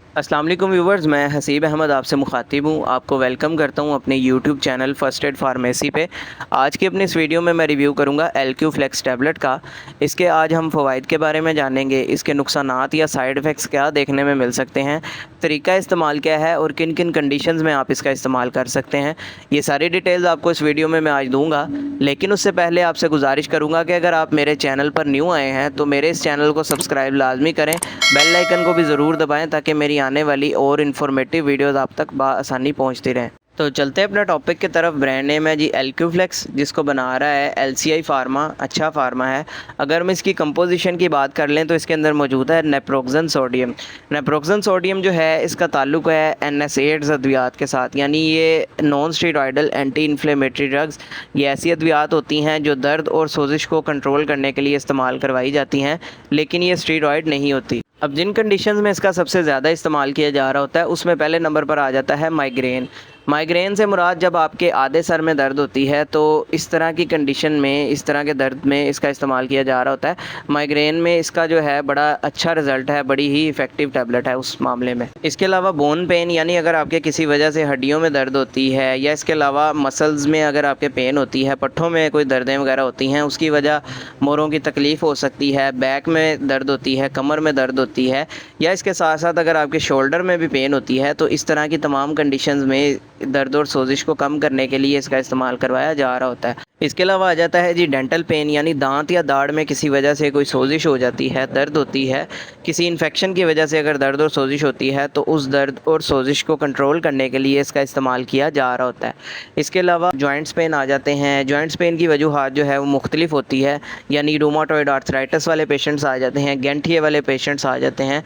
अस्सलाम वालेकुम व्यूवर्स, मैं हसीब अहमद आपसे मुखातिब हूँ। आपको वेलकम करता हूँ अपने YouTube channel first aid pharmacy पे। आज की अपनी इस वीडियो में मैं रिव्यू करूँगा LQ फ्लेक्स टैबलेट का। इसके आज हम फ़वाइद के बारे में जानेंगे, इसके नुकसानात या साइड इफ़ेक्ट्स क्या देखने में मिल सकते हैं, तरीका इस्तेमाल क्या है और किन किन कंडीशंस में आप इसका इस्तेमाल कर सकते हैं। ये सारी डिटेल्स आपको इस वीडियो में मैं आज दूँगा, लेकिन उससे पहले आपसे गुजारिश करूँगा कि अगर आप मेरे चैनल पर न्यू आए हैं तो मेरे इस चैनल को सब्सक्राइब लाजमी करें, बेल आइकन को भी ज़रूर दबाएं ताकि मेरी आने वाली और इन्फॉर्मेटिव वीडियोस आप तक बआसानी पहुंचती रहें। तो चलते हैं अपना टॉपिक की तरफ। ब्रांड नेम है जी LQ फ्लेक्स, जिसको बना रहा है LCI फार्मा, अच्छा फार्मा है। अगर हम इसकी कंपोजिशन की बात कर लें तो इसके अंदर मौजूद है नेप्रोक्सन सोडियम। नेप्रोक्सन सोडियम जो है इसका ताल्लुक है NSAIDs अद्वियात के साथ, यानी ये non steroidal anti inflammatory drugs. ये ऐसी अद्वियात होती हैं जो दर्द और सोजिश को कंट्रोल करने के लिए इस्तेमाल करवाई जाती हैं, लेकिन ये स्टेरॉयड नहीं होती। अब जिन कंडीशंस में इसका सबसे ज़्यादा इस्तेमाल किया जा रहा होता है उसमें पहले नंबर पर आ जाता है माइग्रेन। माइग्रेन से मुराद जब आपके आधे सर में दर्द होती है तो इस तरह की कंडीशन में, इस तरह के दर्द में इसका इस्तेमाल किया जा रहा होता है। माइग्रेन में इसका जो है बड़ा अच्छा रिज़ल्ट है, बड़ी ही इफ़ेक्टिव टैबलेट है उस मामले में। इसके अलावा बोन पेन, यानी अगर आपके किसी वजह से हड्डियों में दर्द होती है या इसके अलावा मसल्स में अगर आपके पेन होती है, पट्ठों में कोई दर्दें वगैरह होती हैं, उसकी वजह मोरों की तकलीफ़ हो सकती है, बैक में दर्द होती है, कमर में दर्द होती है, या इसके साथ साथ अगर आपके शोल्डर में भी पेन होती है, तो इस तरह की तमाम कंडीशंस में दर्द और सोजिश को कम करने के लिए इसका इस्तेमाल करवाया जा रहा होता है। इसके अलावा आ जाता है जी डेंटल पेन, यानी दांत या दाढ़ में किसी वजह से कोई सोजिश हो जाती है, दर्द होती है, किसी इन्फेक्शन की वजह से अगर दर्द और सोजिश होती है तो उस दर्द और सोजिश को कंट्रोल करने के लिए इसका इस्तेमाल किया जा रहा होता है। इसके अलावा जॉइंट्स पेन आ जाते हैं। जॉइंट्स पेन की वजूहात जो है वो मुख्तलिफ होती है, यानी रूमाटॉइड आर्थराइटिस वाले पेशेंट्स आ जाते हैं, गैंठिए वाले पेशेंट्स आ जाते हैं,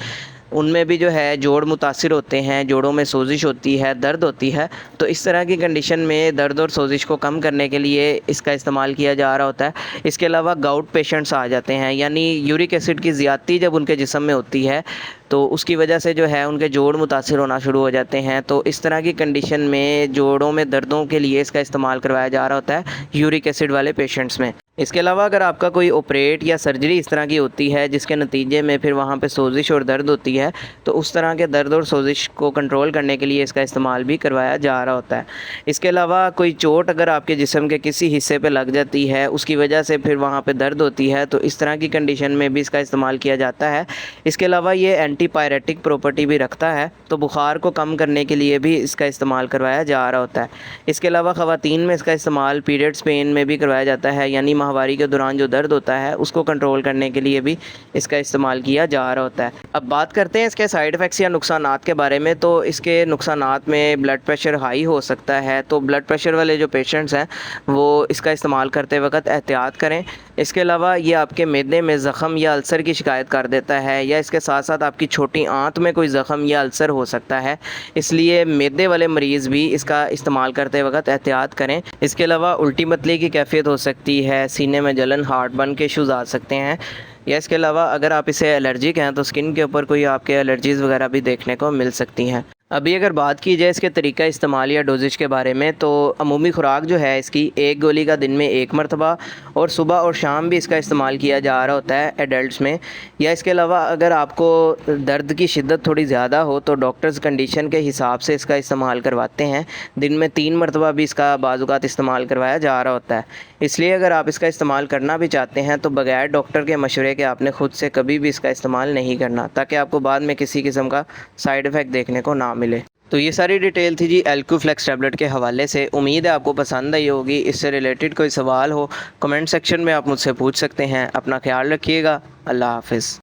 उनमें भी जो है जोड़ मुतासिर होते हैं, जोड़ों में सोजिश होती है, दर्द होती है। तो इस तरह की कंडीशन में दर्द और सोजिश को कम करने के लिए इसका इस्तेमाल किया जा रहा होता है। इसके अलावा गाउट पेशेंट्स आ जाते हैं, यानी यूरिक एसिड की ज़्यादती जब उनके जिस्म में होती है तो उसकी वजह से जो है उनके जोड़ मुतासिर होना शुरू हो जाते हैं। तो इस तरह की कंडीशन में जोड़ों में दर्दों के लिए इसका इस्तेमाल करवाया जा रहा होता है यूरिक एसिड वाले पेशेंट्स में। इसके अलावा अगर आपका कोई ऑपरेट या सर्जरी इस तरह की होती है जिसके नतीजे में फिर वहाँ पे सोजिश और दर्द होती है, तो उस तरह के दर्द और सोजिश को कंट्रोल करने के लिए इसका इस्तेमाल भी करवाया जा रहा होता है। इसके अलावा कोई चोट अगर आपके जिस्म के किसी हिस्से पे लग जाती है, उसकी वजह से फिर वहाँ पे दर्द होती है, तो इस तरह की कंडीशन में भी इसका इस्तेमाल किया जाता है। इसके अलावा ये एंटीपायरेटिक प्रॉपर्टी भी रखता है, तो बुखार को कम करने के लिए भी इसका इस्तेमाल करवाया जा रहा होता है। इसके अलावा ख़वातीन में इसका इस्तेमाल पीरियड्स पेन में भी करवाया जाता है, यानी माहवारी के दौरान जो दर्द होता है उसको कंट्रोल करने के लिए भी इसका इस्तेमाल किया जा रहा होता है। अब बात करते हैं इसके साइड इफ़ेक्ट्स या नुकसानात के बारे में। तो इसके नुकसानात में ब्लड प्रेशर हाई हो सकता है, तो ब्लड प्रेशर वाले जो पेशेंट्स हैं वो इसका इस्तेमाल करते वक्त एहतियात करें। इसके अलावा ये आपके मैदे में ज़ख़म या अल्सर की शिकायत कर देता है, या इसके साथ साथ आपकी छोटी आंत में कोई ज़ख़म या अल्सर हो सकता है, इसलिए मैदे वाले मरीज़ भी इसका इस्तेमाल करते वक्त एहतियात करें। इसके अलावा उल्टी मतली की कैफियत हो सकती है, सीने में जलन, हार्ट बर्न के इश्यूज़ आ सकते हैं, या इसके अलावा अगर आप इसे एलर्जिक हैं तो स्किन के ऊपर कोई आपके एलर्जीज़ वगैरह भी देखने को मिल सकती हैं। अभी अगर बात की जाए इसके तरीका इस्तेमाल या डोजेज के बारे में, तो अमूमी खुराक जो है इसकी एक गोली का दिन में 1 मरतबा और सुबह और शाम भी इसका इस्तेमाल किया जा रहा होता है एडल्ट्स में। या इसके अलावा अगर आपको दर्द की शिद्दत थोड़ी ज़्यादा हो तो डॉक्टर्स कंडीशन के हिसाब से इसका इस्तेमाल करवाते हैं। दिन में 3 मरतबा भी इसका बाज़-औक़ात इस्तेमाल करवाया जा रहा होता है। इसलिए अगर आप इसका इस्तेमाल करना भी चाहते हैं तो बग़ैर डॉक्टर के मशवरे के आपने ख़ुद से कभी भी इसका इस्तेमाल नहीं करना, ताकि आपको बाद में किसी किस्म का साइड इफ़ेक्ट देखने को ना मिले। तो ये सारी डिटेल थी जी LQ फ्लेक्स टैबलेट के हवाले से। उम्मीद है आपको पसंद आई होगी। इससे रिलेटेड कोई सवाल हो कमेंट सेक्शन में आप मुझसे पूछ सकते हैं। अपना ख्याल रखिएगा। अल्लाह हाफ़िज़।